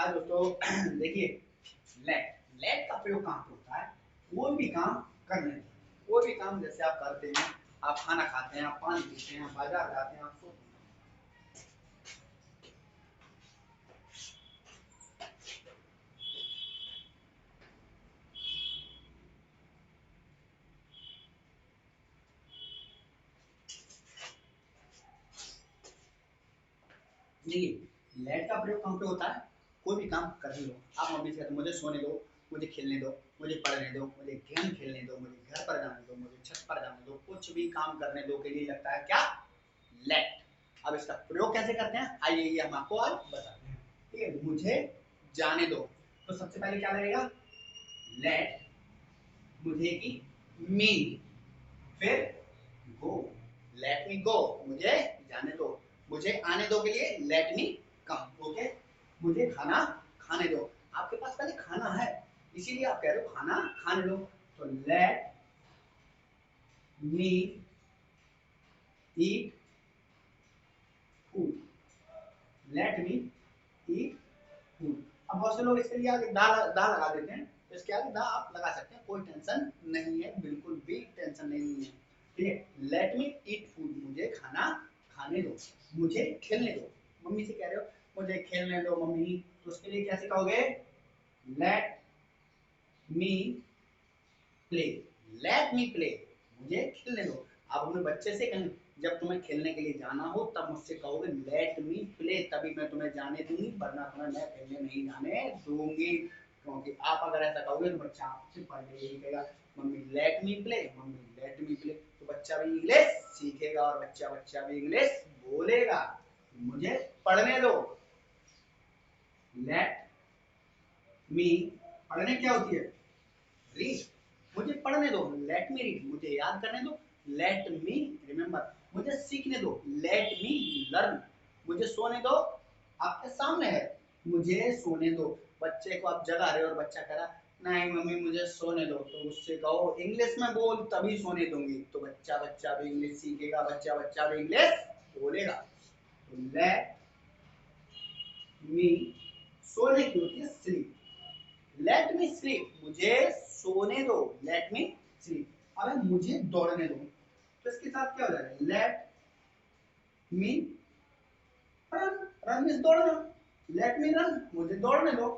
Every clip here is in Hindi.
हाँ दोस्तों देखिए, लेट लेट का प्रयोग कहाँ पे होता है? कोई भी काम करने में, कोई भी काम जैसे आप करते हैं, आप खाना खाते हैं, आप पानी पीते हैं, आप बाजार जाते हैं, आप सो। देखिए लेट का प्रयोग कहाँ पे होता है? कोई भी काम करने दो, आप मम्मी से कहते हो मुझे सोने दो, मुझे खेलने दो, मुझे पढ़ने दो, मुझे गेम खेलने दो, मुझे घर पर जाने दो, मुझे छत पर जाने दो, कुछ भी काम करने दो के लिए लगता है क्या? लेट। अब इसका प्रयोग कैसे करते हैं आइए ये हम आपको आज बताते हैं। ठीक है, मुझे जाने दो, तो सबसे पहले क्या लगेगा? लेट मुझे की मी, फिर गो, लेट मी गो, मुझे जाने दो, मुझे आने दो के लिए लेट मी कम। ओके, मुझे खाना खाने दो, आपके पास पहले खाना है इसीलिए आप कह रहे हो खाना खाने दो, तो let me eat food, let me eat food. अब बहुत से लोग इसके लिए आगे दा दा लगा देते हैं, तो इसके आगे दा आप लगा सकते हैं, कोई टेंशन नहीं है, बिल्कुल भी टेंशन नहीं है। ठीक है, लेट मी ईट फूड, मुझे खाना खाने दो, मुझे खेलने दो। मम्मी से कह रहे हो मुझे खेलने दो मम्मी, तो उसके लिए कैसे कहोगे? Let me play, let me play, मुझे खेलने दो। आप अपने बच्चे से कहें जब तुम्हें खेलने के लिए जाना हो तब मुझसे कहोगे लेट मी प्ले, तभी मैं तुम्हें जाने दूंगी, वरना तुम्हें मैं खेलने नहीं जाने दूंगी। क्योंकि आप अगर ऐसा कहोगे तो बच्चा आपसे पहले यही कहेगा mummy let me play, mummy let me play, तो बच्चा भी इंग्लिश सीखेगा और बच्चा बच्चा भी इंग्लिश बोलेगा। मुझे पढ़ने दो, लेट मी, पढ़ने क्या होती है? रीड, मुझे पढ़ने दो, लेट मी रीड, मुझे याद करने दो, लेट मी रिमेम्बर, मुझे सीखने दो, लेट मी लर्न, मुझे सोने दो, आपके सामने है, मुझे सोने दो। बच्चे को आप जगा रहे हो और बच्चा कह रहा नहीं मम्मी मुझे सोने दो, तो उससे कहो इंग्लिश में बोल तभी सोने दूंगी, तो बच्चा बच्चा भी इंग्लिश सीखेगा, बच्चा बच्चा भी इंग्लिश बोलेगा। तो लेट मी, सोने की होती है स्लीप, लेट मी स्लीप, मुझे सोने दो, लेट मी स्लीप। अब मुझे दौड़ने दो, तो इसके साथ क्या हो जाएगा? Let me run, run means दौड़ना, लेट मी रन, मुझे दौड़ने दो।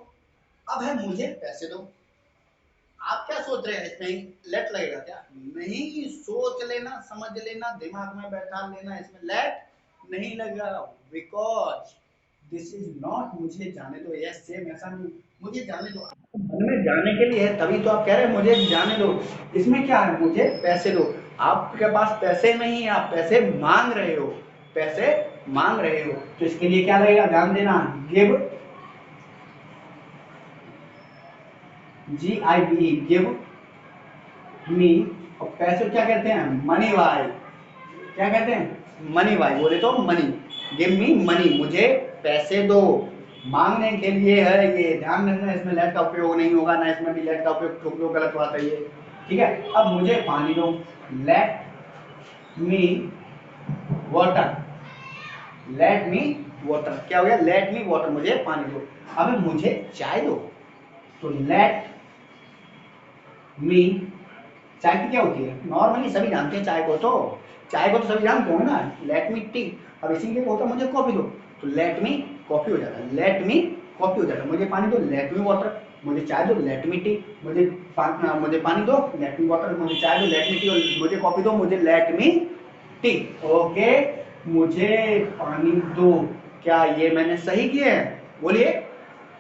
अब है मुझे पैसे दो, आप क्या सोच रहे हैं इसमें लेट लगेगा क्या? नहीं, सोच लेना, समझ लेना, दिमाग में बैठा लेना, इसमें लेट नहीं लगेगा, बिकॉज दिस इज नॉट मुझे जाने दो। यस सेम ऐसा नहीं, मुझे जाने दो मन में जाने के लिए है, तभी तो आप कह रहे हैं मुझे जाने दो। इसमें क्या है? मुझे पैसे दो, आपके पास पैसे नहीं है, आप पैसे मांग रहे हो, पैसे मांग रहे हो, तो इसके लिए क्या लगेगा? ध्यान देना, गिव, GIVE, गिव मी, और पैसे क्या कहते हैं? मनी भाई, क्या कहते हैं? मनी भाई, बोले तो मनी, गिव मी मनी, मुझे पैसे दो, मांगने के लिए है ये, ध्यान रखना, इसमें लेट का उपयोग नहीं होगा, ना इसमें भी लेट का उपयोग, ठोक दो गलत बात है ये। ठीक है, अब मुझे पानी दो, let me water, let me water, क्या हो गया? लेट मी वाटर, मुझे पानी दो। अब मुझे चाय दो, तो लेट मी, चाय की क्या होती है? नॉर्मली सभी जानते हैं चाय को, तो चाय को तो सभी जानते हो ना, लेट मी टी। अब इसीलिए होता मुझे कॉफी दो, तो लेट मी कॉफी हो जाता है, लेट मी कॉफी हो जाता है। मुझे पानी दो, लेट मी वाटर, मुझे चाय दो, लेट मी टी, मुझे पानी दो, लेट मी वाटर, मुझे चाय दो, लेट मी टी, और मुझे कॉफी दो, मुझे लेट मी टी। ओके, मुझे पानी दो, क्या ये मैंने सही किया है? बोलिए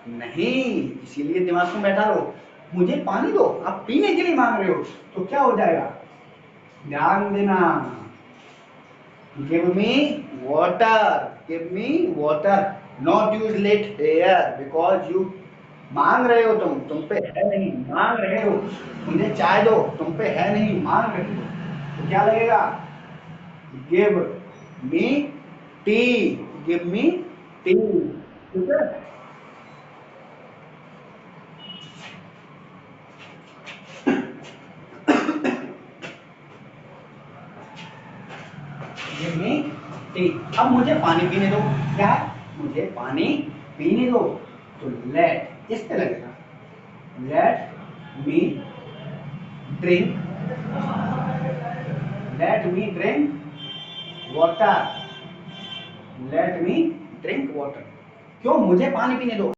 नहीं, इसीलिए दिमाग में बैठा लो, मुझे पानी दो, आप पीने के लिए मांग रहे हो, तो क्या हो जाएगा? ध्यान देना, give me water, give me water, not use let hair, because you मांग रहे हो, तुम पे है नहीं, मांग रहे हो, मुझे चाय दो, तुम पे है नहीं, मांग रहे हो, तो क्या लगेगा? Give me T, give me T. ठीक है, गिव मी टी। अब मुझे पानी पीने दो, क्या है? मुझे पानी पीने दो, तो लेट इस पे लगेगा, let me drink, let me drink water, let me drink water. क्यों? मुझे पानी पीने दो।